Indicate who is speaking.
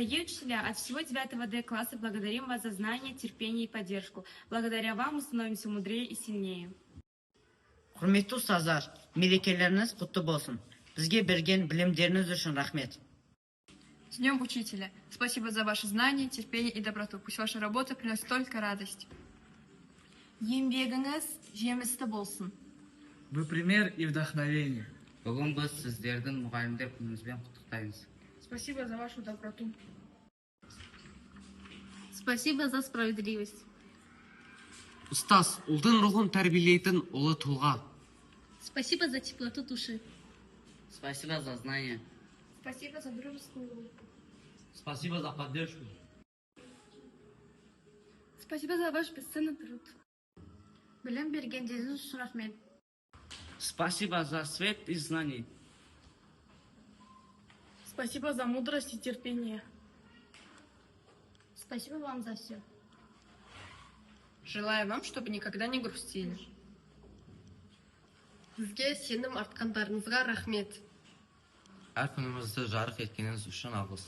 Speaker 1: Дорогие учителя, от всего 9 Д класса благодарим вас за знание, терпение и поддержку. Благодаря вам мы становимся мудрее и сильнее.
Speaker 2: Құрметті ұстаздар, мерекелеріңіз құтты болсын. Бізге берген білімдеріңіз үшін рахмет.
Speaker 3: С Днем Учителя! Спасибо за ваши знания, терпение и доброту. Пусть ваша работа приносит только радость.
Speaker 1: Еңбегіңіз жемісті болсын.
Speaker 4: Вы пример и вдохновение.
Speaker 5: Бүгін біз сіздердің мұғалімдер күніңізбен құттықтаймыз.
Speaker 3: Спасибо за вашу доброту.
Speaker 1: Спасибо за справедливость.
Speaker 6: Ұстаз, ұлдың рухын тәрбиелейтін ұлы тұлға.
Speaker 1: Спасибо за теплоту души.
Speaker 5: Спасибо за знание.
Speaker 3: Спасибо за дружескую улыбку.
Speaker 6: Спасибо за поддержку.
Speaker 3: Спасибо за ваш бесценный труд.
Speaker 1: Білім бергендеріңіз үшін рахмет.
Speaker 5: Спасибо за свет и знаний.
Speaker 3: Спасибо за мудрость и терпение.
Speaker 1: Спасибо вам за все.
Speaker 3: Желаю вам, чтобы никогда не грустили.
Speaker 7: Сізге сенім артқандарыңызға рахмет.
Speaker 5: Әр күнімізді жарық еткеніңіз үшін алғыс.